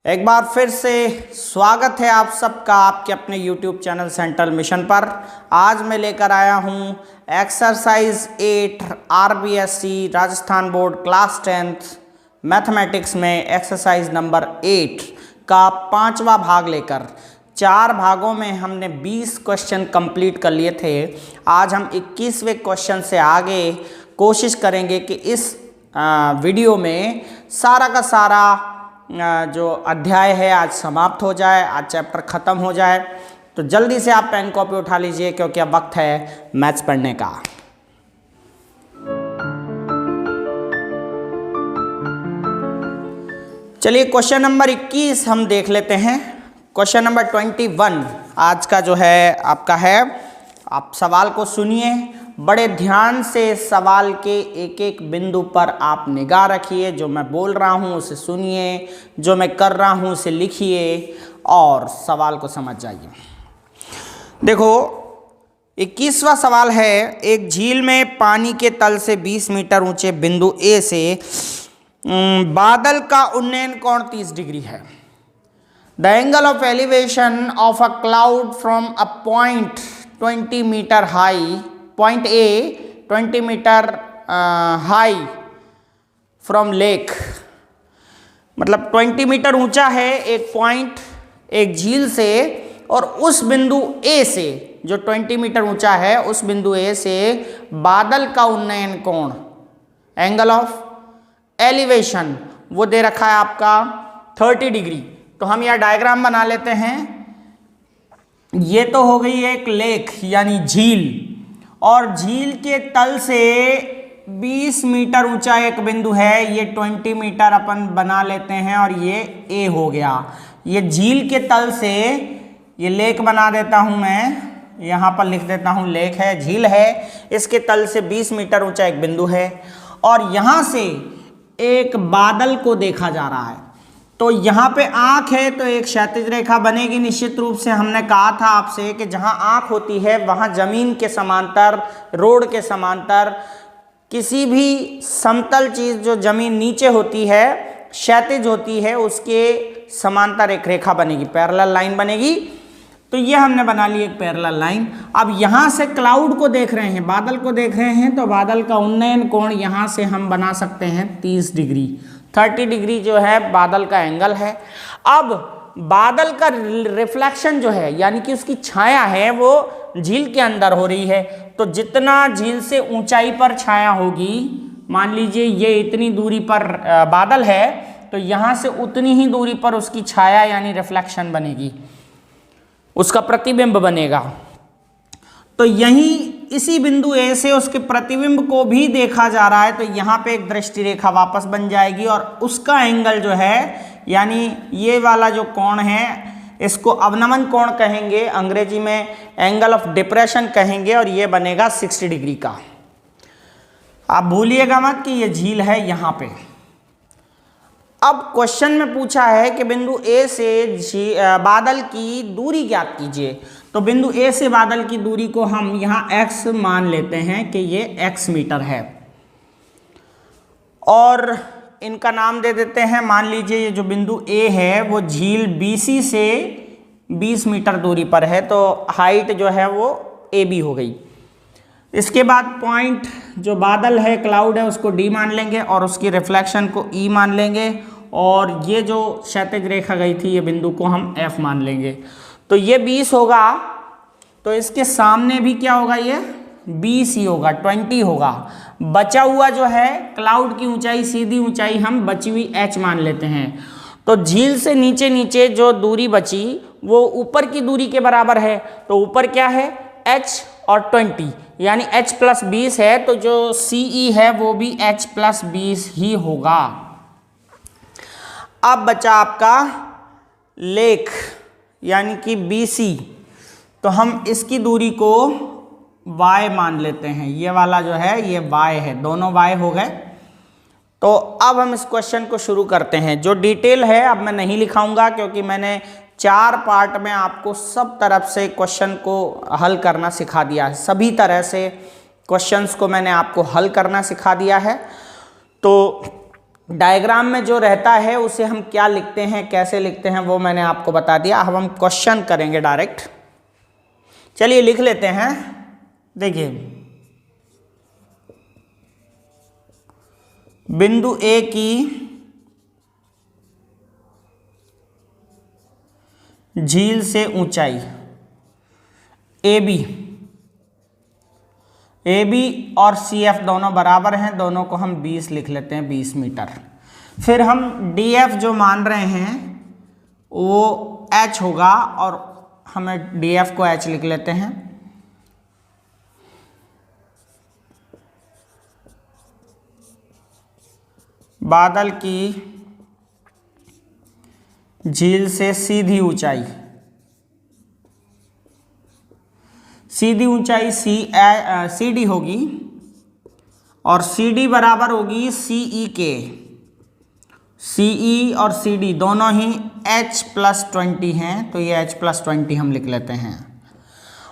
एक बार फिर से स्वागत है आप सबका आपके अपने YouTube चैनल सेंट्रल मिशन पर। आज मैं लेकर आया हूँ exercise 8 RBSC Rajasthan board class 10th mathematics में एक्सरसाइज नंबर 8 का 5वां भाग लेकर। 4 भागों में हमने 20 क्वेश्चन कंप्लीट कर लिए थे। आज हम 21वें क्वेश्चन से आगे कोशिश करेंगे कि इस वीडियो में सारा का सारा जो अध्याय है आज समाप्त हो जाए, आज चैप्टर ख़त्म हो जाए। तो जल्दी से आप पेन कॉपी उठा लीजिए क्योंकि अब वक्त है मैथ्स पढ़ने का। चलिए क्वेश्चन नंबर 21 हम देख लेते हैं। क्वेश्चन नंबर 21 आज का जो है आपका है। आप सवाल को सुनिए, बड़े ध्यान से सवाल के एक एक बिंदु पर आप निगाह रखिए। जो मैं बोल रहा हूँ उसे सुनिए, जो मैं कर रहा हूँ उसे लिखिए और सवाल को समझ जाइए। देखो 21वां सवाल है। एक झील में पानी के तल से 20 मीटर ऊंचे बिंदु ए से बादल का उन्नयन कोण 30 डिग्री है। The angle of elevation of a cloud from a point 20 metre high, point A 20 metre high from lake, मतलब 20 मीटर ऊंचा है एक पॉइंट एक झील से, और उस बिंदु ए से जो 20 मीटर ऊंचा है उस बिंदु ए से बादल का उन्नयन कोण, एंगल ऑफ एलिवेशन, वो दे रखा है आपका 30 डिग्री। तो हम यह डायग्राम बना लेते हैं। ये तो हो गई एक लेक यानी झील, और झील के तल से 20 मीटर ऊंचा एक बिंदु है। ये 20 मीटर अपन बना लेते हैं और ये ए हो गया। ये झील के तल से ये लेक बना देता हूं मैं, यहाँ पर लिख देता हूं लेक है, झील है। इसके तल से 20 मीटर ऊंचा एक बिंदु है और यहाँ से एक बादल को देखा जा रहा है। तो यहाँ पे आँख है तो एक क्षैतिज रेखा बनेगी निश्चित रूप से। हमने कहा था आपसे कि जहाँ आँख होती है वहाँ जमीन के समांतर, रोड के समांतर, किसी भी समतल चीज़ जो जमीन नीचे होती है, क्षैतिज होती है, उसके समांतर एक रेखा बनेगी, पैरेलल लाइन बनेगी। तो ये हमने बना ली एक पैरेलल लाइन। अब यहाँ से क्लाउड को देख रहे हैं, बादल को देख रहे हैं, तो बादल का उन्नयन कोण यहाँ से हम बना सकते हैं 30 डिग्री। 30 डिग्री जो है बादल का एंगल है। अब बादल का रिफ्लेक्शन जो है यानी कि उसकी छाया है वो झील के अंदर हो रही है। तो जितना झील से ऊंचाई पर छाया होगी, मान लीजिए ये इतनी दूरी पर बादल है, तो यहाँ से उतनी ही दूरी पर उसकी छाया यानी रिफ्लेक्शन बनेगी, उसका प्रतिबिंब बनेगा। तो यहीं इसी बिंदु ए से उसके प्रतिबिंब को भी देखा जा रहा है। तो यहाँ पे एक दृष्टि रेखा वापस बन जाएगी और उसका एंगल जो है यानी ये वाला जो कोण है इसको अवनमन कोण कहेंगे, अंग्रेजी में एंगल ऑफ डिप्रेशन कहेंगे, और ये बनेगा 60 डिग्री का। आप भूलिएगा मत कि ये झील है यहाँ पे। अब क्वेश्चन में पूछा है कि बिंदु ए से बादल की दूरी ज्ञात कीजिए। तो बिंदु ए से बादल की दूरी को हम यहाँ x मान लेते हैं कि ये x मीटर है, और इनका नाम दे देते हैं। मान लीजिए ये जो बिंदु ए है वो झील BC से 20 मीटर दूरी पर है, तो हाइट जो है वो AB हो गई। इसके बाद पॉइंट जो बादल है, क्लाउड है, उसको D मान लेंगे और उसकी रिफ्लेक्शन को E मान लेंगे, और ये जो क्षैतिज रेखा गई थी ये बिंदु को हम F मान लेंगे। तो ये 20 होगा, तो इसके सामने भी क्या होगा, ये 20 ही होगा, 20 होगा। बचा हुआ जो है क्लाउड की ऊंचाई, सीधी ऊंचाई हम बची हुई h मान लेते हैं। तो झील से नीचे नीचे जो दूरी बची वो ऊपर की दूरी के बराबर है। तो ऊपर क्या है, h और 20 यानी h + 20 है, तो जो CE है वो भी h + 20 ही होगा। अब बचा आपका लेक यानी कि BC, तो हम इसकी दूरी को y मान लेते हैं। ये वाला जो है ये y है, दोनों y हो गए। तो अब हम इस क्वेश्चन को शुरू करते हैं। जो डिटेल है अब मैं नहीं लिखाऊंगा क्योंकि मैंने 4 पार्ट में आपको सब तरफ से क्वेश्चन को हल करना सिखा दिया है। सभी तरह से क्वेश्चंस को मैंने आपको हल करना सिखा दिया है। तो डायग्राम में जो रहता है उसे हम क्या लिखते हैं, कैसे लिखते हैं, वो मैंने आपको बता दिया। अब हम क्वेश्चन करेंगे डायरेक्ट। चलिए लिख लेते हैं। देखिए, बिंदु ए की झील से ऊंचाई ए बी और सी एफ दोनों बराबर हैं, दोनों को हम 20 लिख लेते हैं, 20 मीटर। फिर हम डी एफ जो मान रहे हैं वो एच होगा, और हमें डी एफ को एच लिख लेते हैं। बादल की झील से सीधी ऊंचाई सी डी होगी, और सी डी बराबर होगी सी ई के। सी ई और सी डी दोनों ही H+20 हैं, तो ये H+20 हम लिख लेते हैं।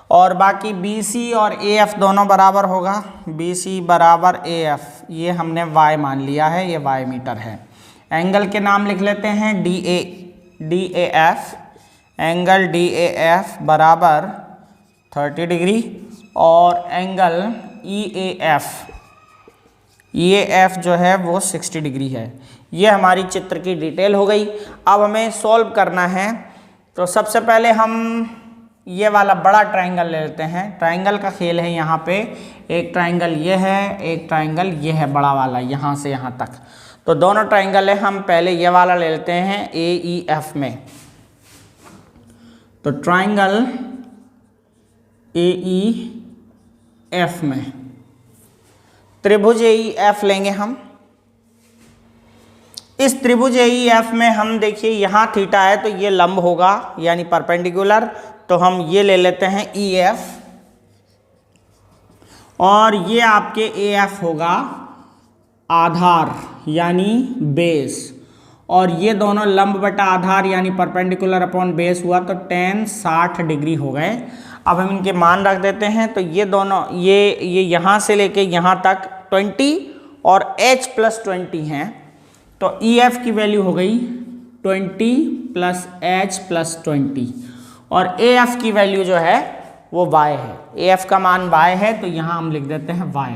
और बाकी बी सी और ए एफ दोनों बराबर होगा, बी सी बराबर ए एफ, ये हमने y मान लिया है, ये y मीटर है। एंगल के नाम लिख लेते हैं D A F. Angle D A F बराबर 30 डिग्री, और एंगल ई ए एफ जो है वो 60 डिग्री है। ये हमारी चित्र की डिटेल हो गई। अब हमें सॉल्व करना है। तो सबसे पहले हम ये वाला बड़ा ट्रायंगल ले लेते हैं। ट्रायंगल का खेल है यहाँ पे, एक ट्रायंगल ये है, एक ट्रायंगल ये है, बड़ा वाला यहाँ से यहाँ तक। तो दोनों ट्रायंगल है, हम पहले ये वाला ले लेते हैं ए ई एफ में। तो ट्रायंगल ए ई एफ में त्रिभुज ए ई एफ लेंगे हम। इस त्रिभुज ए ई एफ में हम देखिए यहाँ थीटा है, तो ये लंब होगा यानी परपेंडिकुलर, तो हम ये ले लेते हैं ई एफ, और ये आपके ए एफ होगा आधार यानी बेस, और ये दोनों लंब बटा आधार यानी परपेंडिकुलर अपॉन बेस हुआ, तो tan 60 डिग्री हो गए। अब हम इनके मान रख देते हैं। तो ये दोनों ये यहाँ से लेके यहाँ तक 20 और H+20 हैं, तो EF की वैल्यू हो गई 20 + H+20, और AF की वैल्यू जो है वो y है। AF का मान y है, तो यहाँ हम लिख देते हैं y,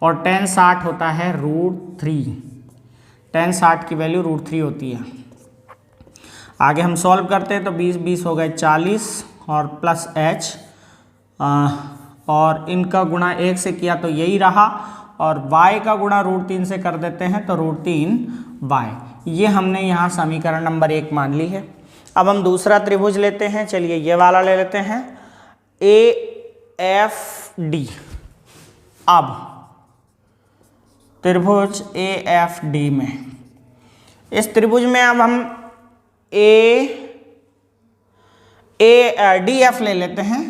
और tan 60 होता है √3। tan 60 की वैल्यू √3 होती है। आगे हम सॉल्व करते हैं, तो 20 हो गए 40, और प्लस h, और इनका गुणा 1 से किया तो यही रहा, और y का गुणा √3 से कर देते हैं तो √3y। ये हमने यहाँ समीकरण नंबर 1 मान ली है। अब हम दूसरा त्रिभुज लेते हैं। चलिए ये वाला ले लेते हैं AFD। अब त्रिभुज AFD में, इस त्रिभुज में अब हम DF ले लेते हैं,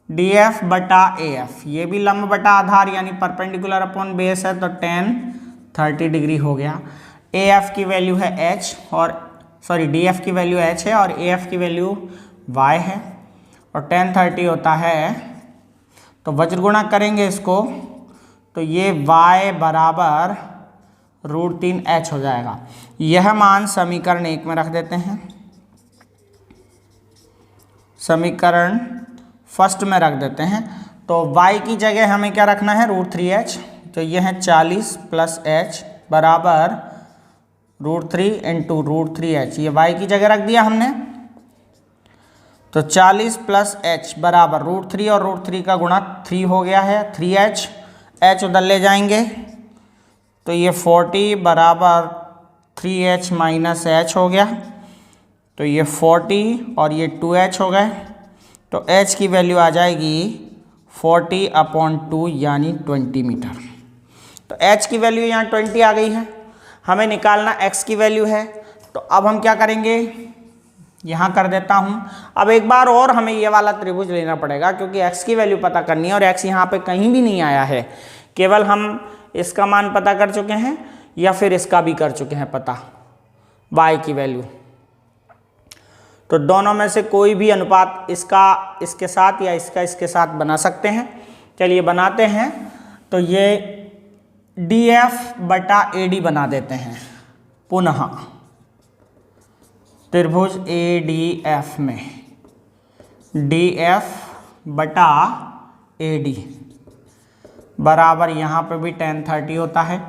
DF बटा AF। ये भी लंब बटा आधार यानी परपेंडिकुलर अपॉन बेस है, तो tan 30 डिग्री हो गया। AF की वैल्यू है H, और सॉरी DF की वैल्यू H है, और AF की वैल्यू Y है, और tan 30 होता है, तो वज्र गुणा करेंगे इसको, तो ये y बराबर √3h हो जाएगा। यह मान समीकरण 1 में रख देते हैं। समीकरण फर्स्ट में रख देते हैं। तो y की जगह हमें क्या रखना है, √3h। तो यह है 40 + h बराबर √3 × √3h। ये y की जगह रख दिया हमने। तो 40 + h बराबर √3, और √3 का गुणा 3 हो गया है, 3h। h उधर ले जाएंगे, तो ये 40 बराबर 3h - h हो गया, तो ये 40 और ये 2h हो गए। तो h की वैल्यू आ जाएगी 40/2 यानी 20 मीटर। तो h की वैल्यू यहाँ 20 आ गई है। हमें निकालना x की वैल्यू है। तो अब हम क्या करेंगे, यहाँ कर देता हूँ। अब एक बार और हमें ये वाला त्रिभुज लेना पड़ेगा, क्योंकि x की वैल्यू पता करनी है, और x यहाँ पे कहीं भी नहीं आया है। केवल हम इसका मान पता कर चुके हैं, या फिर इसका भी कर चुके हैं पता, y की वैल्यू। तो दोनों में से कोई भी अनुपात इसका इसके साथ या इसका इसके साथ बना सकते हैं। चलिए बनाते हैं। तो ये DF बटा AD बना देते हैं। पुनः त्रिभुज ADF में DF बटा AD बराबर यहाँ पे भी tan 30 होता है।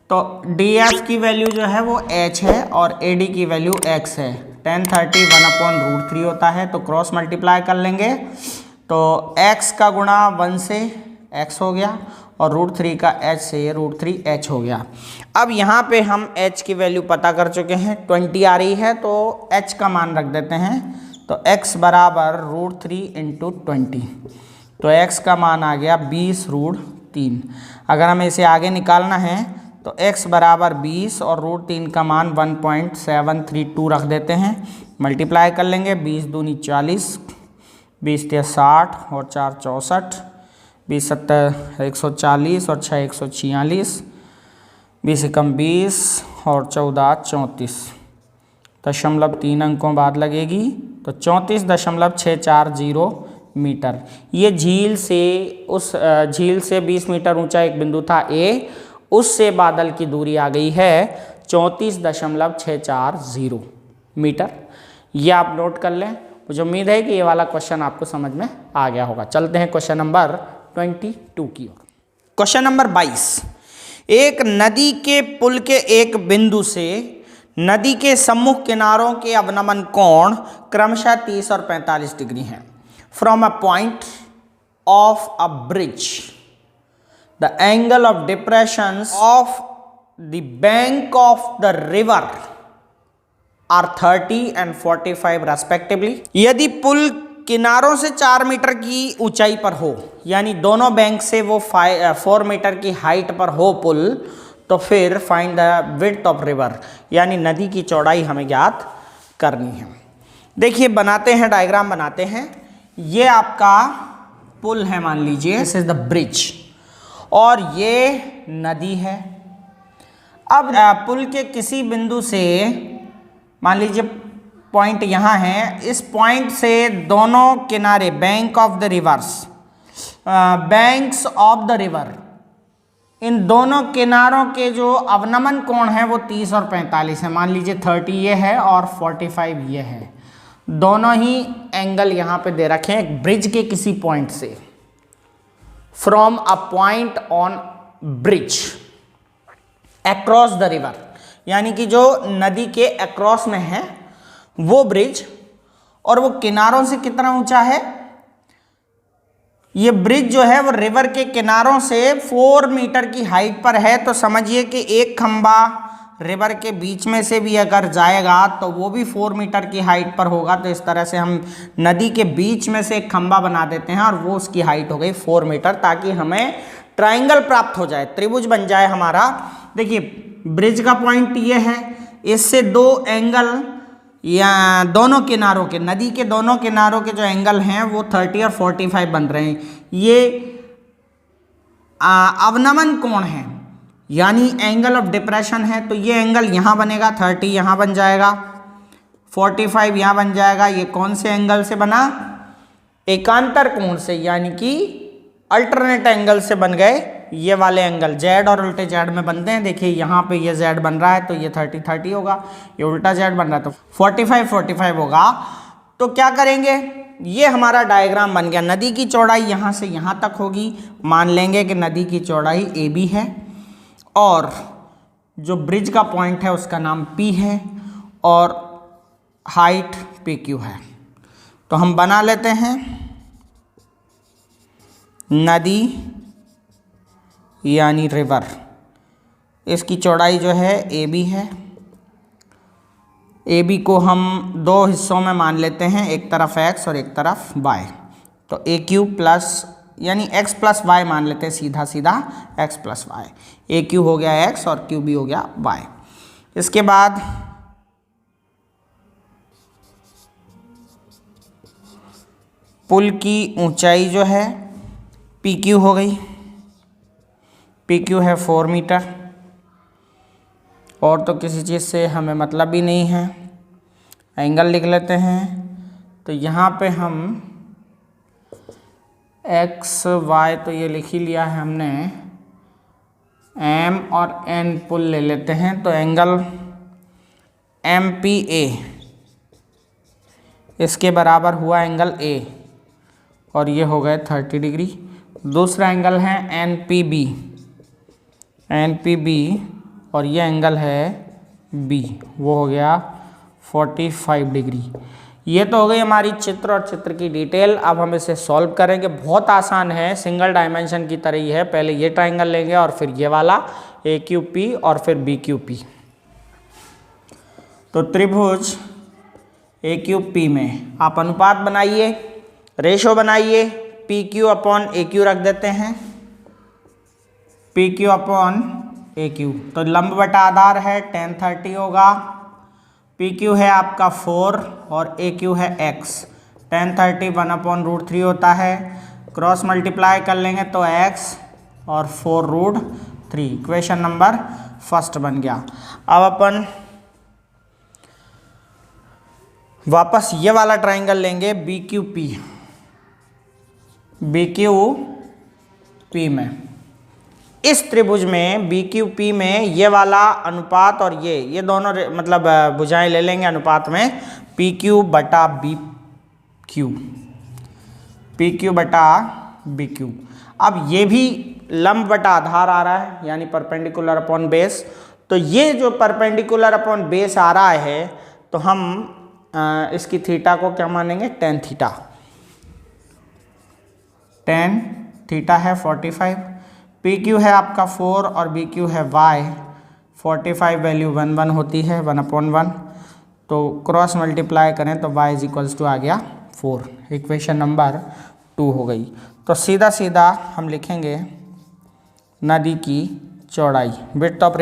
तो DF की वैल्यू जो है वो h है और AD की वैल्यू x है। tan 30 1/√3 होता है, तो क्रॉस मल्टीप्लाई कर लेंगे तो x का गुणा 1 से x हो गया और √3 का h से √3h हो गया। अब यहाँ पे हम h की वैल्यू पता कर चुके हैं, 20 आ रही है, तो h का मान रख देते हैं। तो x बराबर √3 × 20, तो x का मान आ गया 20√3। अगर हमें इसे आगे निकालना है तो x बराबर 20 और √3 का मान 1.732 रख देते हैं। मल्टीप्लाई कर लेंगे, 20 दूनी 40, 20 तिया 60 और 4 64, 20 7 140 और 6 146, 20 एकम 20 और 14 34, 0.3 अंकों बाद लगेगी तो 34.640 मीटर। ये झील से उस झील से 20 मीटर ऊंचा एक बिंदु था A, उससे बादल की दूरी आ गई है 34.640 मीटर। ये आप नोट कर लें। मुझे उम्मीद है कि ये वाला क्वेश्चन आपको समझ में आ गया होगा। चलते हैं क्वेश्चन नंबर 22 की ओर। क्वेश्चन नंबर 22, एक नदी के पुल के एक बिंदु से नदी के सम्मुख किनारों के अवनमन कोण क्रमशः 30 और 45 डिग्री हैं। From a point of a bridge the angle of depressions of the bank of the river are 30 and 45 respectively। यदि पुल किनारों से 4 मीटर की ऊंचाई पर हो, यानी दोनों बैंक से वो 4 मीटर की हाइट पर हो पुल, तो फिर find the width of river, यानी नदी की चौड़ाई हमें ज्ञात करनी है। देखिए बनाते हैं, डायग्राम बनाते हैं। ये आपका पुल है, मान लीजिए दिस इज द ब्रिज, और ये नदी है। अब पुल के किसी बिंदु से, मान लीजिए पॉइंट यहाँ है, इस पॉइंट से दोनों किनारे bank of the rivers, banks of the river, इन दोनों किनारों के जो अवनमन कोण है वो 30 और 45 है। मान लीजिए 30 ये है और 45 ये है। दोनों ही एंगल यहाँ पे दे रखे हैं एक ब्रिज के किसी पॉइंट से। From a point on bridge across the river, यानी कि जो नदी के अक्रॉस में है वो ब्रिज, और वो किनारों से कितना ऊंचा है, ये ब्रिज जो है वो रिवर के किनारों से 4 मीटर की हाइट पर है। तो समझिए कि एक खंबा रिवर के बीच में से भी अगर जाएगा तो वो भी 4 मीटर की हाइट पर होगा। तो इस तरह से हम नदी के बीच में से एक खंबा बना देते हैं और वो उसकी हाइट हो गई 4 मीटर, ताकि हमें ट्राइंगल प्राप्त हो जाए, त्रिभुज बन जाए हमारा। देखिए ब्रिज का पॉइंट ये है, इससे दो एंगल या दोनों किनारों के, नदी के दोनों किनारों के जो एंगल हैं वो 30 और 45 बन रहे हैं। ये अवनमन कोण है, यानी एंगल ऑफ डिप्रेशन है। तो ये एंगल यहाँ बनेगा, 30 यहाँ बन जाएगा, 45 यहाँ बन जाएगा। ये कौन से एंगल से बना, एकांतर कोण से, यानी कि अल्टरनेट एंगल से बन गए ये वाले एंगल। जेड और उल्टे जेड में बनते हैं। देखिए यहाँ पे ये जेड बन रहा है तो ये 30 30 होगा, ये उल्टा जेड बन रहा है तो 45 45 होगा। तो क्या करेंगे, ये हमारा डायग्राम बन गया। नदी की चौड़ाई यहाँ से यहाँ तक होगी। मान लेंगे कि नदी की चौड़ाई AB है और जो ब्रिज का पॉइंट है उसका नाम P है और हाइट PQ है। तो हम बना लेते हैं नदी यानी रिवर, इसकी चौड़ाई जो है AB है। AB को हम दो हिस्सों में मान लेते हैं, एक तरफ x और एक तरफ y। तो AQ प्लस यानी x प्लस y मान लेते हैं, सीधा सीधा x प्लस y। AQ हो गया x और QB हो गया y। इसके बाद पुल की ऊंचाई जो है PQ हो गई, PQ है 4 मीटर, और तो किसी चीज़ से हमें मतलब भी नहीं है। एंगल लिख लेते हैं। तो यहाँ पे हम x y तो ये लिख ही लिया है हमने, एम और एन पुल ले लेते हैं तो एंगल एम पी ए इसके बराबर हुआ एंगल ए और ये हो गए 30 डिग्री। दूसरा एंगल है एन पी बी और ये एंगल है बी, वो हो गया 45 डिग्री। ये तो हो गई हमारी चित्र और चित्र की डिटेल। अब हम इसे सॉल्व करेंगे, बहुत आसान है, सिंगल डायमेंशन की तरह ही है। पहले ये ट्राइंगल लेंगे और फिर ये वाला ए क्यू पी और फिर बी क्यू पी। तो त्रिभुज ए क्यू पी में आप अनुपात बनाइए, रेशो बनाइए, पी क्यू अपॉन ए क्यू रख देते हैं, पी क्यू अपॉन ए क्यू। तो लंब बटा आधार है tan 30 होगा, पी क्यू है आपका 4 और ए क्यू है x, tan 30 1/√3 होता है। क्रॉस मल्टीप्लाई कर लेंगे तो x और 4√3, इक्वेशन नंबर फर्स्ट बन गया। अब अपन वापस ये वाला ट्राइंगल लेंगे बी क्यू पी में। इस त्रिभुज में बी क्यू पी में ये वाला अनुपात और ये दोनों मतलब भुजाएं ले लेंगे अनुपात में, पी क्यू बटा बी क्यू बटा बी क्यू। अब ये भी लंब बटा आधार आ रहा है यानी परपेंडिकुलर अपॉन बेस। तो ये जो परपेंडिकुलर अपॉन बेस आ रहा है तो हम इसकी थीटा को क्या मानेंगे, tan थीटा है 45, पी क्यू है आपका 4 और बी क्यू है y, 45 वैल्यू 1 होती है 1/1, तो क्रॉस मल्टीप्लाई करें तो y = आ गया 4, इक्वेशन नंबर 2 हो गई। तो सीधा सीधा हम लिखेंगे नदी की चौड़ाई, विड्थ ऑफ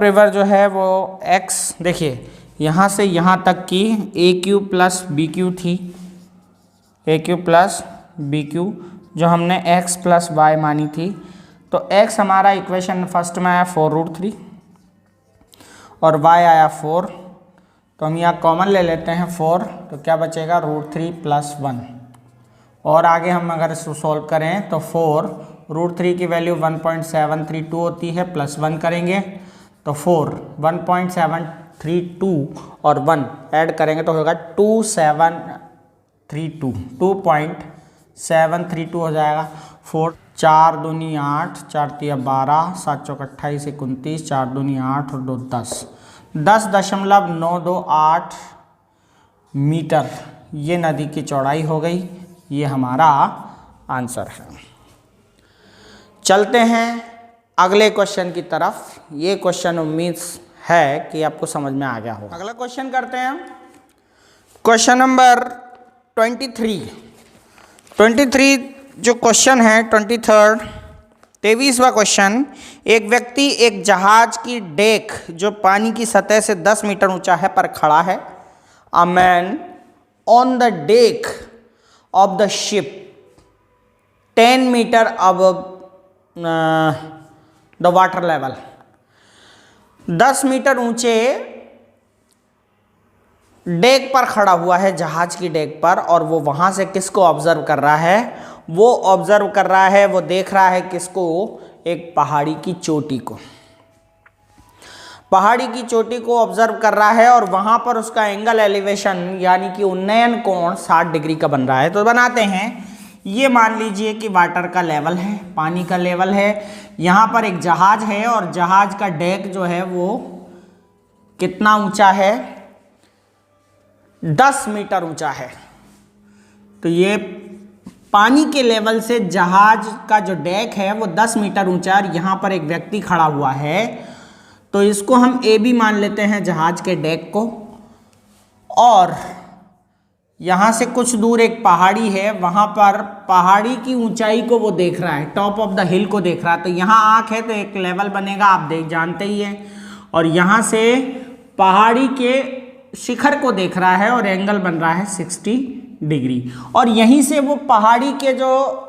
रिवर जो है वो x, देखिए यहाँ से यहाँ तक की ए क्यू प्लस बी क्यू थी, ए क्यू प्लस बी क्यू जो हमने x प्लस वाई मानी थी। तो x हमारा इक्वेशन फर्स्ट में आया 4√3 और y आया 4, तो हम यहाँ कॉमन ले लेते हैं 4, तो क्या बचेगा √3 + 1। और आगे हम अगर इसको सॉल्व करें तो 4√3 की वैल्यू 1.732 होती है, +1 करेंगे तो 4 1.732 और 1 ऐड करेंगे तो होगा 2.732 हो जाएगा। 4 4 दूनी 8, 4 तिया 12, 7 चौक 28, 29, 4 दूनी 8 और 2 10, 10.928 मीटर ये नदी की चौड़ाई हो गई। ये हमारा आंसर है। चलते हैं अगले क्वेश्चन की तरफ। ये क्वेश्चन उम्मीद है कि आपको समझ में आ गया होगा। अगला क्वेश्चन करते हैं, क्वेश्चन नंबर 23 जो क्वेश्चन है 23वां क्वेश्चन। एक व्यक्ति एक जहाज की डेक जो पानी की सतह से 10 मीटर ऊंचा है पर खड़ा है। A man on the deck of the ship 10 metre above the water level, 10 metre ऊंचे डेक पर खड़ा हुआ है, जहाज की डेक पर, और वो वहां से किसको ऑब्जर्व कर रहा है, वो ऑब्जर्व कर रहा है, वो देख रहा है किसको, एक पहाड़ी की चोटी को, पहाड़ी की चोटी को ऑब्जर्व कर रहा है और वहां पर उसका एंगल एलिवेशन यानी कि उन्नयन कोण 60 डिग्री का बन रहा है। तो बनाते हैं, ये मान लीजिए कि वाटर का लेवल है, पानी का लेवल है, यहाँ पर एक जहाज है और जहाज का डेक जो है वो कितना ऊंचा है, 10 मीटर ऊंचा है। तो ये पानी के लेवल से जहाज का जो डेक है वो 10 मीटर ऊंचा है और यहाँ पर एक व्यक्ति खड़ा हुआ है। तो इसको हम ए बी मान लेते हैं जहाज के डेक को, और यहाँ से कुछ दूर एक पहाड़ी है, वहाँ पर पहाड़ी की ऊंचाई को वो देख रहा है, टॉप ऑफ द हिल को देख रहा है। तो यहाँ आँख है तो एक लेवल बनेगा, आप जानते ही हैं, और यहाँ से पहाड़ी के शिखर को देख रहा है और एंगल बन रहा है 60 डिग्री। और यहीं से वो पहाड़ी के जो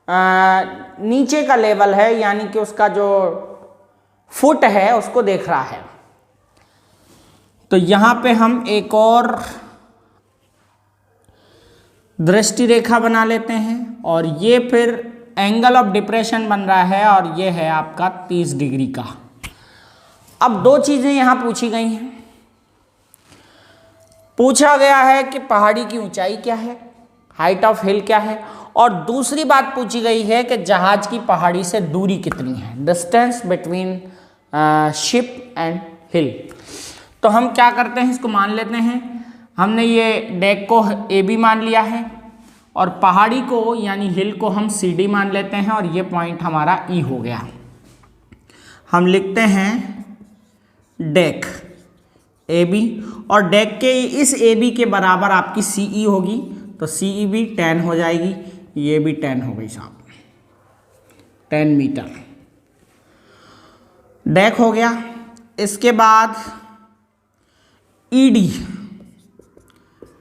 नीचे का लेवल है यानी कि उसका जो फुट है उसको देख रहा है। तो यहाँ पे हम एक और दृष्टि रेखा बना लेते हैं और ये फिर एंगल ऑफ डिप्रेशन बन रहा है और ये है आपका 30 डिग्री का। अब दो चीजें यहां पूछी गई हैं। पूछा गया है कि पहाड़ी की ऊंचाई क्या है, हाइट ऑफ हिल क्या है, और दूसरी बात पूछी गई है कि जहाज की पहाड़ी से दूरी कितनी है, डिस्टेंस बिटवीन शिप एंड हिल। तो हम क्या करते हैं, इसको मान लेते हैं। हमने ये डेक को ए बी मान लिया है और पहाड़ी को यानी हिल को हम सी डी मान लेते हैं और ये पॉइंट हमारा ई हो गया। हम लिखते हैं डेक ए बी और डेक के इस ए बी के बराबर आपकी सी ई होगी, तो सी ई भी 10 हो जाएगी, ये भी 10 हो गई साहब, 10 मीटर डेक हो गया। इसके बाद ईडी,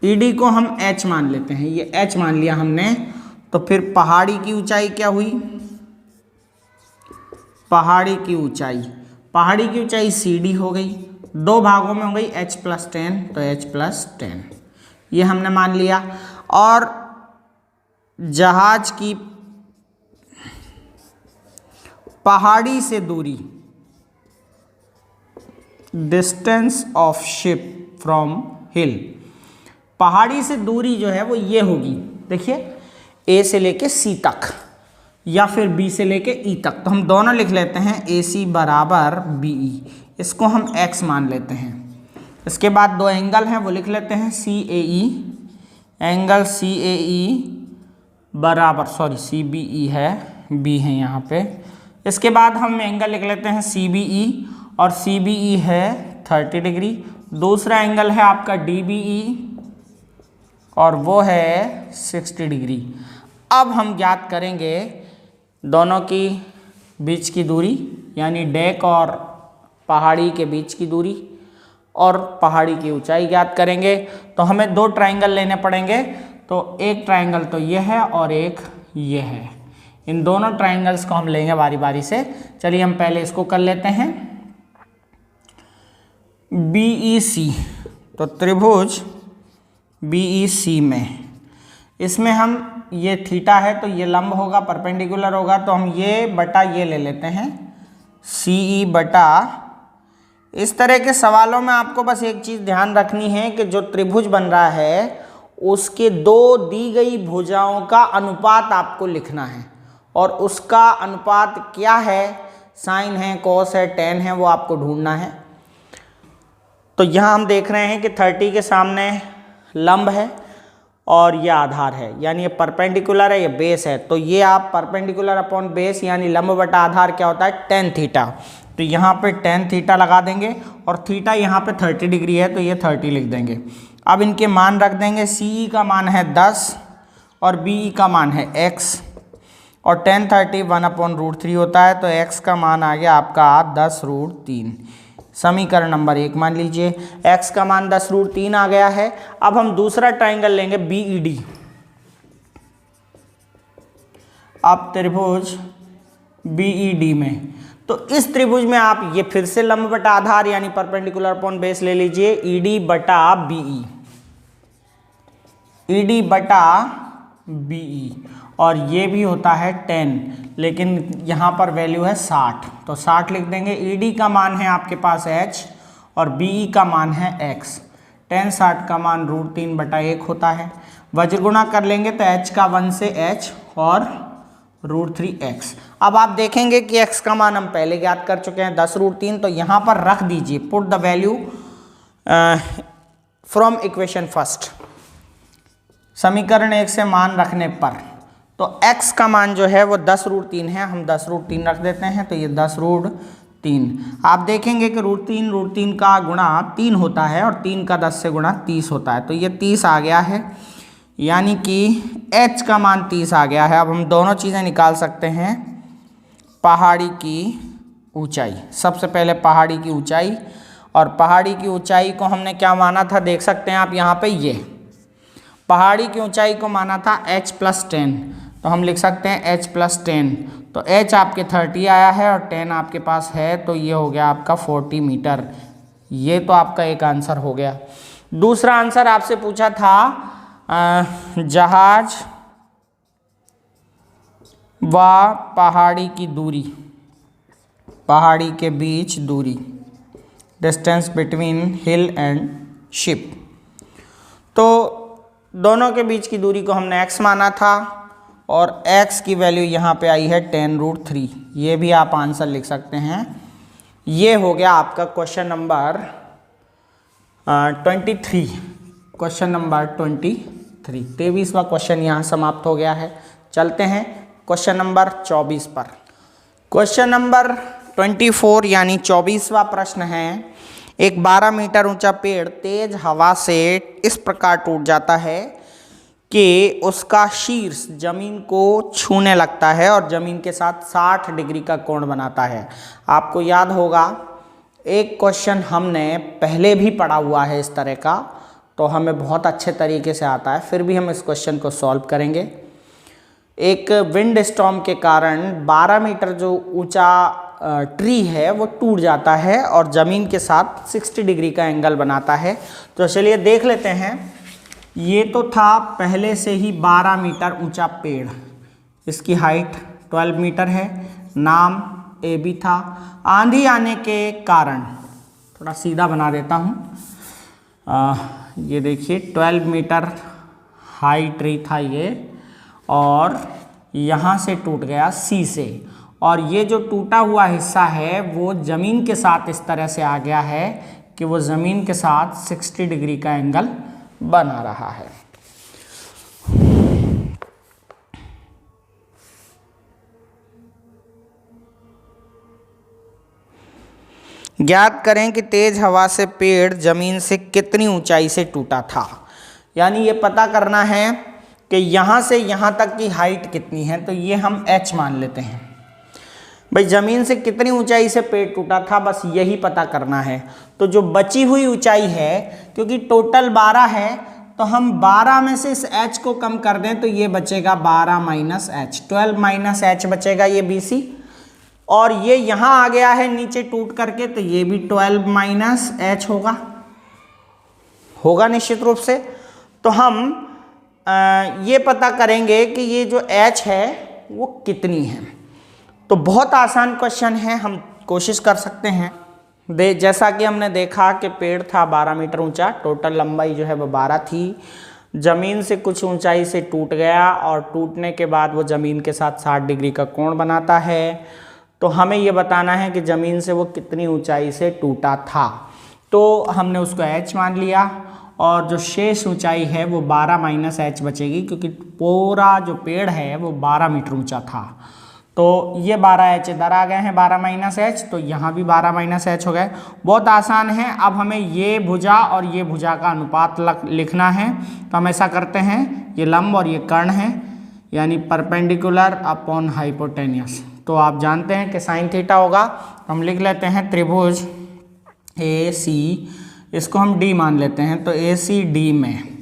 ईडी को हम एच मान लेते हैं, ये एच मान लिया हमने। तो फिर पहाड़ी की ऊंचाई क्या हुई, पहाड़ी की ऊंचाई सी डी हो गई, दो भागों में हो गई h + 10, तो h + 10 ये हमने मान लिया। और जहाज की पहाड़ी से दूरी, डिस्टेंस ऑफ शिप फ्रॉम हिल, पहाड़ी से दूरी जो है वो ये होगी, देखिए ए से लेके सी तक या फिर बी से लेके ई तक। तो हम दोनों लिख लेते हैं ए सी बराबर बी ई, इसको हम x मान लेते हैं। इसके बाद दो एंगल हैं वो लिख लेते हैं सी ए ई, एंगल सी ए ई बराबर, सॉरी सी बी ई है, बी है यहाँ पे। इसके बाद हम एंगल लिख लेते हैं सी बी ई और सी बी ई है 30 डिग्री। दूसरा एंगल है आपका डी बी ई और वो है 60 डिग्री। अब हम ज्ञात करेंगे दोनों की बीच की दूरी, यानी डेक और पहाड़ी के बीच की दूरी और पहाड़ी की ऊंचाई ज्ञात करेंगे। तो हमें दो ट्रायंगल लेने पड़ेंगे, तो एक ट्रायंगल तो ये है और एक ये है। इन दोनों ट्रायंगल्स को हम लेंगे बारी बारी से। चलिए हम पहले इसको कर लेते हैं, BEC। तो त्रिभुज BEC में, इसमें हम ये थीटा है तो ये लंब होगा, परपेंडिकुलर होगा, तो हम ये बटा ये ले लेते हैं CE बटा। इस तरह के सवालों में आपको बस एक चीज़ ध्यान रखनी है कि जो त्रिभुज बन रहा है उसके दो दी गई भुजाओं का अनुपात आपको लिखना है, और उसका अनुपात क्या है, साइन है, कोस है, टेन है, वो आपको ढूंढना है। तो यहाँ हम देख रहे हैं कि 30 के सामने लंब है और ये आधार है, यानी ये परपेंडिकुलर है, ये बेस है। तो ये आप परपेंडिकुलर अपॉन बेस यानी लंब बटा आधार क्या होता है, tan थीटा। तो यहाँ पे tan थीटा लगा देंगे और थीटा यहाँ पे 30 डिग्री है तो ये 30 लिख देंगे। अब इनके मान रख देंगे, CE का मान है 10 और BE का मान है x, और tan 30 1/√3 होता है, तो x का मान आ गया आपका 10√3। समीकरण नंबर 1 मान लीजिए, x का मान 10√3 आ गया है। अब हम दूसरा ट्रायंगल लेंगे BED। अब त्रिभुज BED में, तो इस त्रिभुज में आप ये फिर से लंब बटा आधार यानी परपेंडिकुलर अपॉन बेस ले लीजिए, ED बटा BE, ED बटा BE, और ये भी होता है 10, लेकिन यहाँ पर वैल्यू है 60, तो 60 लिख देंगे। ED का मान है आपके पास h और BE का मान है x। tan 60 का मान √3 बटा 1 होता है। वज्रगुणा कर लेंगे तो h का 1 से h और √3x। अब आप देखेंगे कि x का मान हम पहले ज्ञात कर चुके हैं 10√3, तो यहाँ पर रख दीजिए, put the value from equation first, समीकरण 1 से मान रखने पर। तो x का मान जो है वो 10√3 है, हम 10√3 रख देते हैं, तो ये 10√3। आप देखेंगे कि √3 का गुणा 3 होता है और 3 का 10 से गुणा 30 होता है, तो ये 30 आ गया है, यानी कि h का मान 30 आ गया है। अब हम दोनों चीज़ें निकाल सकते हैं, पहाड़ी की ऊंचाई। सबसे पहले पहाड़ी की ऊंचाई, और पहाड़ी की ऊंचाई को हमने क्या माना था, देख सकते हैं आप यहाँ पे, ये पहाड़ी की ऊंचाई को माना था h + 10, तो हम लिख सकते हैं h + 10। तो h आपके 30 आया है और 10 आपके पास है, तो ये हो गया आपका 40 मीटर। ये तो आपका एक आंसर हो गया। दूसरा आंसर आपसे पूछा था जहाज व पहाड़ी की दूरी, पहाड़ी के बीच दूरी, distance between hill and ship. तो दोनों के बीच की दूरी को हमने x माना था और x की वैल्यू यहाँ पे आई है 10√3। ये भी आप आंसर लिख सकते हैं। ये हो गया आपका क्वेश्चन नंबर 23। क्वेश्चन नंबर 23, 23वां क्वेश्चन यहाँ समाप्त हो गया है। चलते हैं क्वेश्चन नंबर 24 पर। क्वेश्चन नंबर 24 यानी 24वां प्रश्न है। एक 12 मीटर ऊंचा पेड़ तेज हवा से इस प्रकार टूट जाता है कि उसका शीर्ष जमीन को छूने लगता है और जमीन के साथ 60 डिग्री का कोण बनाता है। आपको याद होगा एक क्वेश्चन हमने पहले भी पढ़ा हुआ है इस तरह का, तो हमें बहुत अच्छे तरीके से आता है। फिर भी हम इस क्वेश्चन को सॉल्व करेंगे। एक विंड स्टॉर्म के कारण 12 मीटर जो ऊंचा ट्री है वो टूट जाता है और ज़मीन के साथ 60 डिग्री का एंगल बनाता है। तो चलिए देख लेते हैं। ये तो था पहले से ही 12 मीटर ऊंचा पेड़, इसकी हाइट 12 मीटर है, नाम ए बी था। आंधी आने के कारण, थोड़ा सीधा बना देता हूँ, ये देखिए 12 मीटर हाई ट्री था ये, और यहाँ से टूट गया सी से, और ये जो टूटा हुआ हिस्सा है वो ज़मीन के साथ इस तरह से आ गया है कि वो ज़मीन के साथ 60 डिग्री का एंगल बना रहा है। ज्ञात करें कि तेज हवा से पेड़ जमीन से कितनी ऊंचाई से टूटा था। यानी ये पता करना है कि यहाँ से यहाँ तक की हाइट कितनी है, तो ये हम h मान लेते हैं। भाई ज़मीन से कितनी ऊंचाई से पेड़ टूटा था, बस यही पता करना है। तो जो बची हुई ऊंचाई है, क्योंकि टोटल 12 है, तो हम 12 में से इस h को कम कर दें तो ये बचेगा 12 माइनस h, 12 माइनस h बचेगा ये BC, और ये यहाँ आ गया है नीचे टूट करके, तो ये भी 12 माइनस h होगा निश्चित रूप से। तो हम ये पता करेंगे कि ये जो h है वो कितनी है। तो बहुत आसान क्वेश्चन है, हम कोशिश कर सकते हैं। जैसा कि हमने देखा कि पेड़ था 12 मीटर ऊंचा, टोटल लंबाई जो है वो 12 थी, ज़मीन से कुछ ऊंचाई से टूट गया और टूटने के बाद वो ज़मीन के साथ 60 डिग्री का कोण बनाता है। तो हमें ये बताना है कि ज़मीन से वो कितनी ऊंचाई से टूटा था। तो हमने उसको h मान लिया, और जो शेष ऊंचाई है वो 12 माइनस h बचेगी, क्योंकि पूरा जो पेड़ है वो 12 मीटर ऊंचा था। तो ये 12h इधर आ गए हैं, 12 माइनस h, तो यहाँ भी 12 माइनस h हो गए। बहुत आसान है। अब हमें ये भुजा और ये भुजा का अनुपात लिखना है। तो हम ऐसा करते हैं, ये लंब और ये कर्ण है, यानी परपेंडिकुलर अपॉन हाइपोटेनियस। तो आप जानते हैं कि साइन थीटा होगा। हम लिख लेते हैं त्रिभुज AC, इसको हम D मान लेते हैं, तो ACD में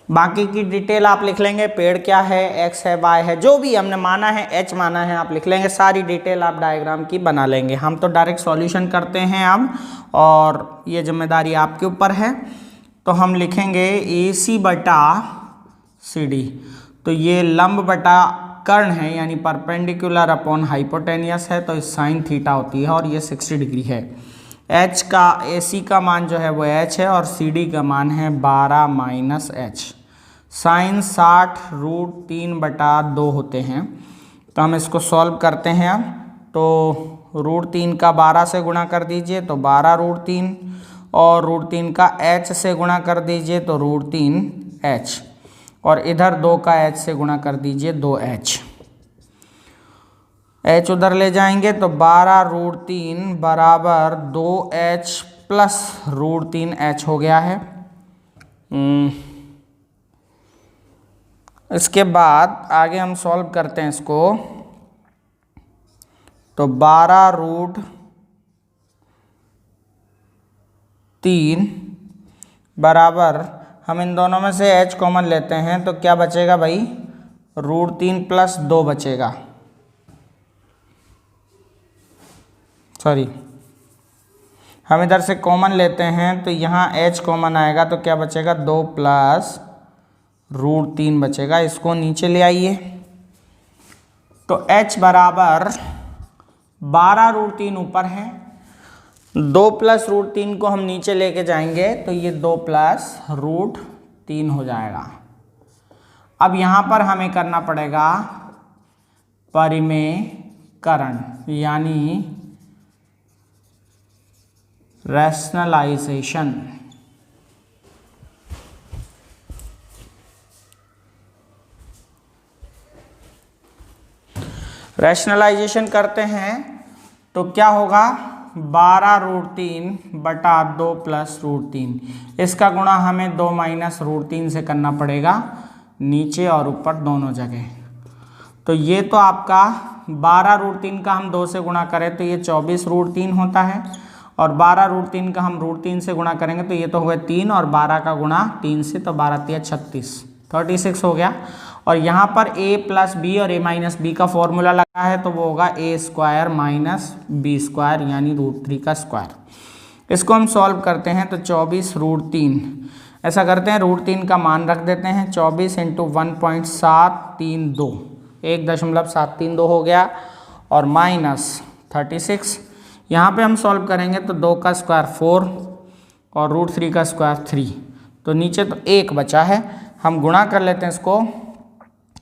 बाकी की डिटेल आप लिख लेंगे। पेड़ क्या है, x है, y है, जो भी हमने माना है, h माना है, आप लिख लेंगे। सारी डिटेल आप डायग्राम की बना लेंगे। हम तो डायरेक्ट सॉल्यूशन करते हैं अब, और ये जिम्मेदारी आपके ऊपर है। तो हम लिखेंगे AC बटा CD। तो ये लंब बटा कर्ण है, यानी परपेंडिकुलर अपॉन हाइपोटेनियस है, तो इस साइन थीटा होती है, और ये 60 डिग्री है। h का AC का मान जो है वो h है, और CD का मान है 12 माइनस h। साइन 60√3/2 होते हैं। तो हम इसको सॉल्व करते हैं अब। तो √3 का 12 से गुणा कर दीजिए तो 12√3, और √3 का h से गुणा कर दीजिए तो √3h, और इधर 2 का h से गुणा कर दीजिए 2h। h उधर ले जाएंगे तो 12√3 बराबर 2h प्लस √3h हो गया है। इसके बाद आगे हम सॉल्व करते हैं इसको। तो 12√3 बराबर, हम इन दोनों में से h कॉमन लेते हैं तो क्या बचेगा भाई, √3 प्लस 2 बचेगा। सॉरी, हम इधर से कॉमन लेते हैं तो यहाँ h कॉमन आएगा, तो क्या बचेगा 2 प्लस √3 बचेगा। इसको नीचे ले आइए तो h बराबर 12√3 ऊपर है, 2 + √3 को हम नीचे लेके जाएंगे तो ये 2 + √3 हो जाएगा। अब यहाँ पर हमें करना पड़ेगा परिमेयकरण यानी रैशनलाइजेशन। रैशनलाइजेशन करते हैं तो क्या होगा 12√3 बटा 2 + √3। इसका गुणा हमें 2 - √3 से करना पड़ेगा, नीचे और ऊपर दोनों जगह। तो ये तो आपका 12√3 का हम 2 से गुणा करें तो ये 24√3 होता है, और 12√3 का हम √3 से गुणा करेंगे तो ये तो हो गया 3, और 12 का गुणा 3 से तो 12 × 36, 36 हो गया। और यहाँ पर a + b और a - b का फॉर्मूला लगा है तो वो होगा a² - b² यानी √3 का स्क्वायर। इसको हम सॉल्व करते हैं तो 24√3, ऐसा करते हैं √3 का मान रख देते हैं, 24 × 1.732, 1.732 हो गया, और -36। यहाँ पे हम सॉल्व करेंगे तो 2 का स्क्वायर 4 और √3 का स्क्वायर 3, तो नीचे तो 1 बचा है। हम गुणा कर लेते हैं इसको,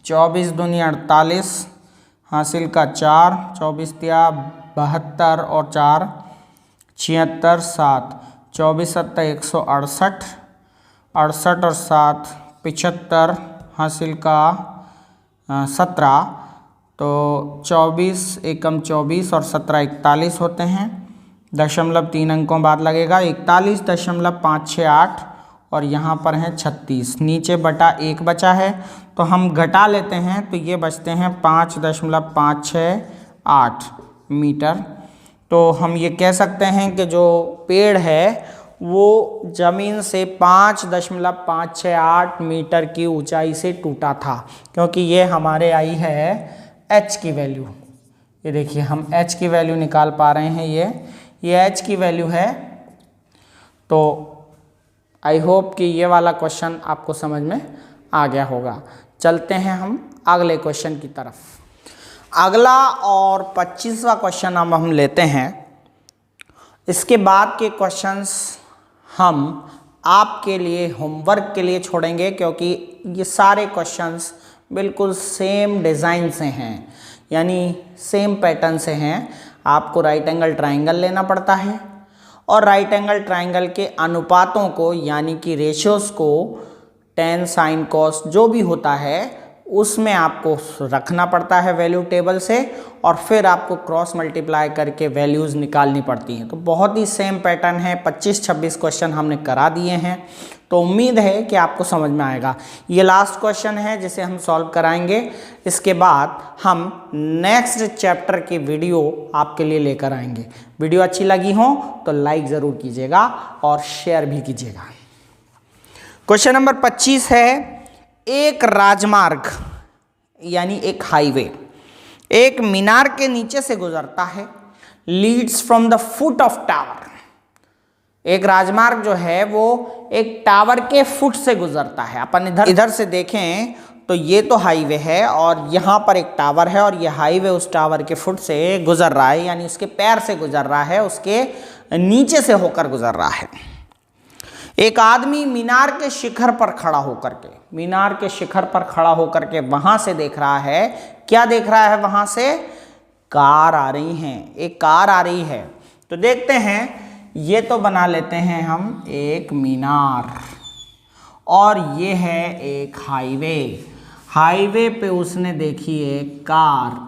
24 दूनी 48, हासिल का 4, 24 × 72 और 4 76, 7, 24 × 7 168, 68 और 7 75, हासिल का 17, तो 24 एकम 24 और 17 41 होते हैं। 0.3 अंकों बाद लगेगा 41.568, और यहाँ पर है 36, नीचे बटा 1 बचा है तो हम घटा लेते हैं तो ये बचते हैं 5.568 मीटर। तो हम ये कह सकते हैं कि जो पेड़ है वो ज़मीन से 5.568 मीटर की ऊंचाई से टूटा था, क्योंकि ये हमारे आई है h की वैल्यू। ये देखिए हम h की वैल्यू निकाल पा रहे हैं, ये h की वैल्यू है। तो आई होप कि ये वाला क्वेश्चन आपको समझ में आ गया होगा। चलते हैं हम अगले क्वेश्चन की तरफ। अगला और 25वां क्वेश्चन अब हम लेते हैं। इसके बाद के क्वेश्चंस हम आपके लिए होमवर्क के लिए छोड़ेंगे, क्योंकि ये सारे क्वेश्चंस बिल्कुल सेम डिज़ाइन से हैं, यानी सेम पैटर्न से हैं। आपको राइट एंगल ट्राइंगल लेना पड़ता है, और राइट एंगल ट्राइंगल के अनुपातों को यानी कि रेशियोज़ को tan sin cos जो भी होता है उसमें आपको रखना पड़ता है वैल्यू टेबल से, और फिर आपको क्रॉस मल्टीप्लाई करके वैल्यूज़ निकालनी पड़ती हैं। तो बहुत ही सेम पैटर्न है, 25-26 क्वेश्चन हमने करा दिए हैं, तो उम्मीद है कि आपको समझ में आएगा। ये लास्ट क्वेश्चन है जिसे हम सॉल्व कराएंगे। इसके बाद हम नेक्स्ट चैप्टर की वीडियो आपके लिए लेकर आएंगे। वीडियो अच्छी लगी हो तो लाइक ज़रूर कीजिएगा और शेयर भी कीजिएगा। क्वेश्चन नंबर 25 है, एक राजमार्ग यानी एक हाईवे एक मीनार के नीचे से गुजरता है, leads from the foot of tower. एक राजमार्ग जो है वो एक टावर के फुट से गुजरता है। अपन इधर से देखें तो ये तो हाईवे है और यहाँ पर एक टावर है, और ये हाईवे उस टावर के फुट से गुजर रहा है, यानी उसके पैर से गुजर रहा है, उसके नीचे से होकर गुजर रहा है। एक आदमी मीनार के शिखर पर खड़ा होकर के वहां से देख रहा है। क्या देख रहा है? वहां से कार आ रही है, एक कार आ रही है। तो देखते हैं, ये तो बना लेते हैं हम एक मीनार, और ये है एक हाईवे। हाईवे पे उसने देखी एक कार।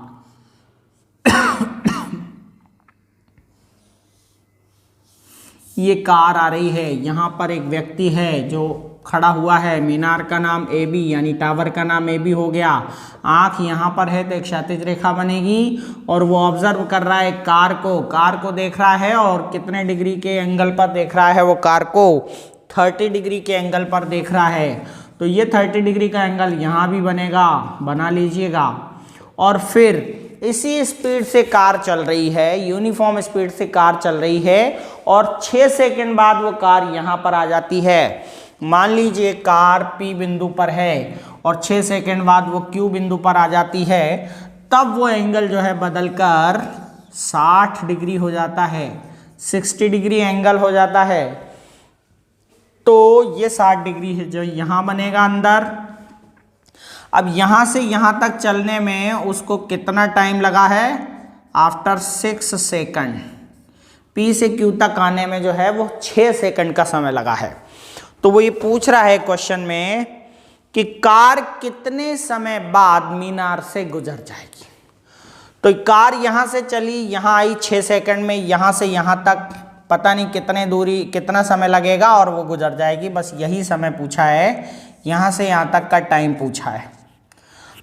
ये कार आ रही है, यहाँ पर एक व्यक्ति है जो खड़ा हुआ है। मीनार का नाम AB यानी टावर का नाम AB हो गया। आँख यहाँ पर है तो एक क्षैतिज रेखा बनेगी, और वो ऑब्जर्व कर रहा है कार को देख रहा है, और कितने डिग्री के एंगल पर देख रहा है वो कार को? 30 डिग्री के एंगल पर देख रहा है। तो ये 30 डिग्री का एंगल यहाँ भी बनेगा, बना लीजिएगा। और फिर इसी स्पीड से कार चल रही है, यूनिफॉर्म स्पीड से कार चल रही है, और 6 सेकंड बाद वो कार यहाँ पर आ जाती है। मान लीजिए कार P बिंदु पर है और 6 सेकंड बाद वो Q बिंदु पर आ जाती है, तब वो एंगल जो है बदलकर 60 डिग्री हो जाता है, 60 डिग्री एंगल हो जाता है। तो ये 60 डिग्री है जो यहाँ बनेगा अंदर। अब यहाँ से यहाँ तक चलने में उसको कितना टाइम लगा है? After 6 second. P से Q तक आने में जो है वो 6 सेकंड का समय लगा है। तो वो ये पूछ रहा है क्वेश्चन में कि कार कितने समय बाद मीनार से गुजर जाएगी। तो कार यहाँ से चली, यहाँ आई 6 सेकंड में, यहाँ से यहाँ तक पता नहीं कितने दूरी कितना समय लगेगा और वो गुजर जाएगी। बस यही समय पूछा है, यहाँ से यहाँ तक का टाइम पूछा है।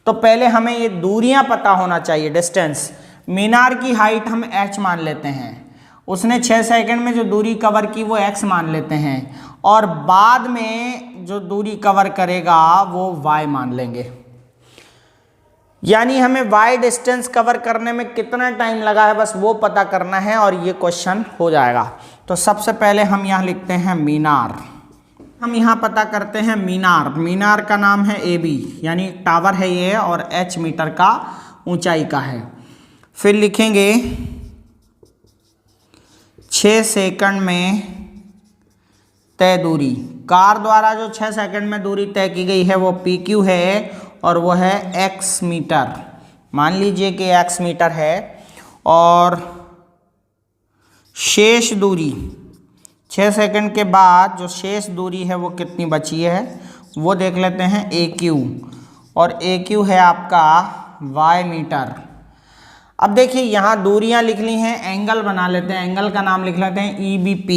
तो पहले हमें ये दूरियां पता होना चाहिए, डिस्टेंस। मीनार की हाइट हम h मान लेते हैं, उसने 6 सेकंड में जो दूरी कवर की वो x मान लेते हैं, और बाद में जो दूरी कवर करेगा वो y मान लेंगे। यानी हमें y डिस्टेंस कवर करने में कितना टाइम लगा है बस वो पता करना है और ये क्वेश्चन हो जाएगा। तो सबसे पहले हम यहाँ लिखते हैं मीनार। हम यहाँ पता करते हैं मीनार। मीनार का नाम है AB, यानी टावर है ये, और h मीटर का ऊंचाई का है। फिर लिखेंगे 6 सेकंड में तय दूरी। कार द्वारा जो 6 सेकंड में दूरी तय की गई है वो PQ है और वो है x मीटर। मान लीजिए कि x मीटर है, और शेष दूरी 6 सेकंड के बाद जो शेष दूरी है वो कितनी बची है वो देख लेते हैं, AQ, और AQ है आपका y मीटर। अब देखिए यहाँ दूरियां लिख ली हैं, एंगल बना लेते हैं। एंगल का नाम लिख लेते हैं EBP।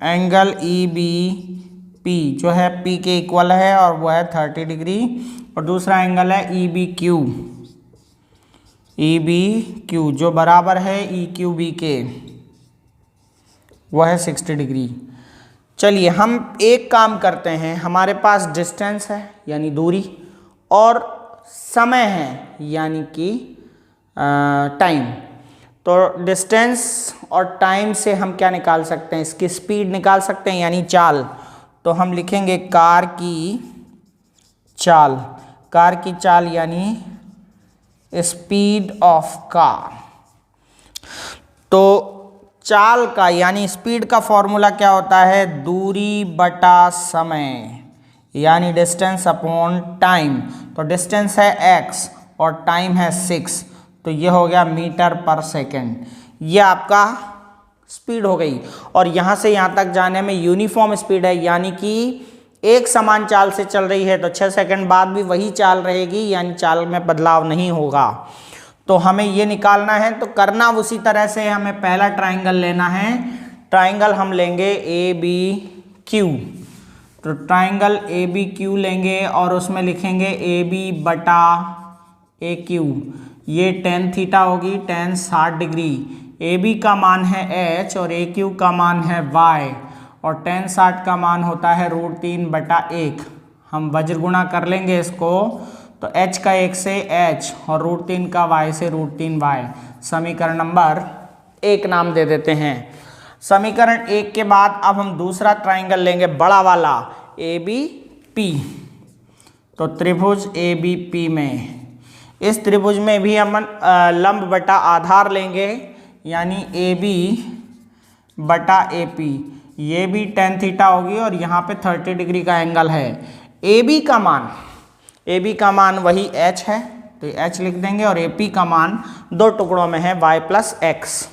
एंगल EBP जो है P के इक्वल है और वो है 30 डिग्री, और दूसरा एंगल है EBQ। EBQ जो बराबर है EQB के, वह है 60 डिग्री। चलिए हम एक काम करते हैं, हमारे पास डिस्टेंस है यानी दूरी, और समय है यानी कि टाइम। तो डिस्टेंस और टाइम से हम क्या निकाल सकते हैं? इसकी स्पीड निकाल सकते हैं यानी चाल। तो हम लिखेंगे कार की चाल। कार की चाल यानी स्पीड ऑफ कार। तो चाल का यानी स्पीड का फॉर्मूला क्या होता है? दूरी बटा समय, यानी डिस्टेंस अपॉन टाइम। तो डिस्टेंस है x और टाइम है 6, तो ये हो गया मीटर पर सेकंड। ये आपका स्पीड हो गई। और यहाँ से यहाँ तक जाने में यूनिफॉर्म स्पीड है, यानी कि एक समान चाल से चल रही है, तो 6 सेकंड बाद भी वही चाल रहेगी, यानी चाल में बदलाव नहीं होगा। तो हमें ये निकालना है, तो करना उसी तरह से हमें पहला ट्राइंगल लेना है। ट्राइंगल हम लेंगे ABQ। तो ट्राइंगल ABQ लेंगे और उसमें लिखेंगे AB बटा AQ। ये tan थीटा होगी, tan 60 डिग्री। AB का मान है h और AQ का मान है y, और tan 60 का मान होता है √3 बटा 1। हम वज्र गुणा कर लेंगे इसको, तो h का 1 से h और √3 का y से √3y। समीकरण नंबर 1 नाम दे देते हैं। समीकरण 1 के बाद अब हम दूसरा ट्राइंगल लेंगे, बड़ा वाला ABP। तो त्रिभुज ABP में, इस त्रिभुज में भी हम लंब बटा आधार लेंगे, यानी AB बटा AP। ये भी tan थीटा होगी और यहाँ पे 30 डिग्री का एंगल है। AB का मान वही h है, तो h लिख देंगे, और AP का मान दो टुकड़ों में है y प्लस x,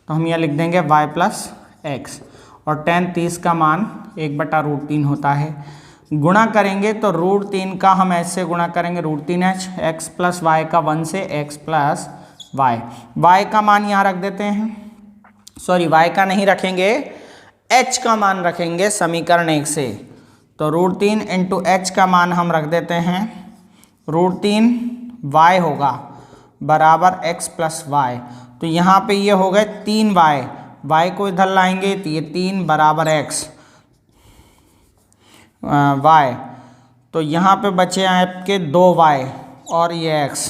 तो हम यह लिख देंगे y प्लस x। और tan 30 का मान 1 बटा √3 होता है। गुणा करेंगे तो √3 का हम h से गुणा करेंगे √3h, x प्लस y का 1 से x प्लस y। y का मान यहाँ रख देते हैं, सॉरी y का नहीं रखेंगे, h का मान रखेंगे समीकरण 1 से। तो √3 इंटू h का मान हम रख देते हैं √3y होगा बराबर x प्लस y। तो यहाँ पे ये हो गए 3y, y को इधर लाएंगे तो ये 3 बराबर x y। तो यहाँ पे बचे आपके 2y और ये x।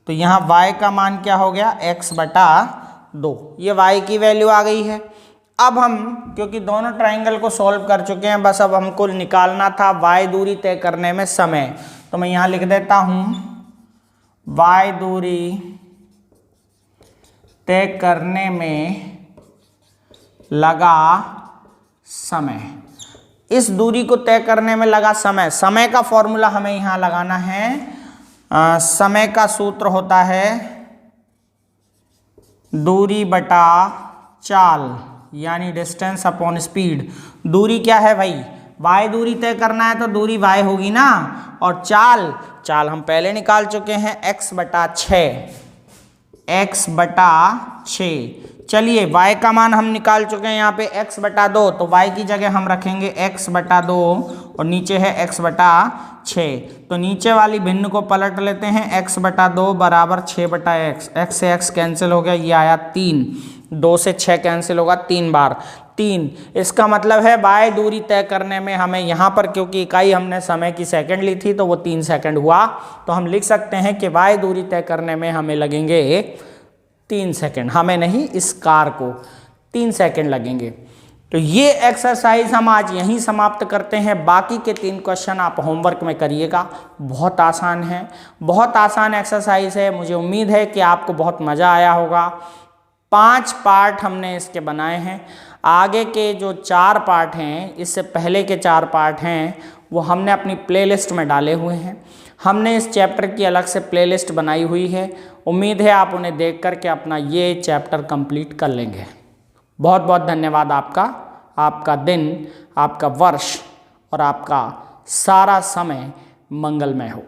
तो यहाँ y का मान क्या हो गया? x बटा 2। ये y की वैल्यू आ गई है। अब हम क्योंकि दोनों ट्राइंगल को सॉल्व कर चुके हैं, बस अब हमको निकालना था y दूरी तय करने में समय। तो मैं यहाँ लिख देता हूँ y दूरी तय करने में लगा समय। इस दूरी को तय करने में लगा समय, समय का फॉर्मूला हमें यहाँ लगाना है। समय का सूत्र होता है दूरी बटा चाल, यानी डिस्टेंस अपॉन स्पीड। दूरी क्या है भाई, y दूरी तय करना है तो दूरी y होगी ना, और चाल हम पहले निकाल चुके हैं x बटा 6। चलिए y का मान हम निकाल चुके हैं यहाँ पे x बटा 2, तो y की जगह हम रखेंगे x बटा 2 और नीचे है x बटा 6। तो नीचे वाली भिन्न को पलट लेते हैं, x बटा 2 बराबर 6 बटा x से x कैंसिल हो गया, ये आया 3, 2 से 6 कैंसिल होगा 3 बार 3। इसका मतलब है y दूरी तय करने में हमें यहाँ पर, क्योंकि इकाई हमने समय की सेकंड ली थी तो वो 3 सेकंड हुआ, तो हम लिख सकते हैं कि y दूरी तय करने में हमें लगेंगे 3 सेकंड, हमें नहीं इस कार को 3 सेकंड लगेंगे। तो ये एक्सरसाइज हम आज यहीं समाप्त करते हैं। बाकी के 3 क्वेश्चन आप होमवर्क में करिएगा, बहुत आसान है, बहुत आसान एक्सरसाइज है। मुझे उम्मीद है कि आपको बहुत मज़ा आया होगा। 5 पार्ट हमने इसके बनाए हैं, आगे के जो 4 पार्ट हैं, इससे पहले के 4 पार्ट हैं, वो हमने अपनी प्लेलिस्ट में डाले हुए हैं। हमने इस चैप्टर की अलग से प्लेलिस्ट बनाई हुई है, उम्मीद है आप उन्हें देख करके अपना ये चैप्टर कंप्लीट कर लेंगे। बहुत बहुत धन्यवाद आपका। आपका दिन, आपका वर्ष और आपका सारा समय मंगलमय हो।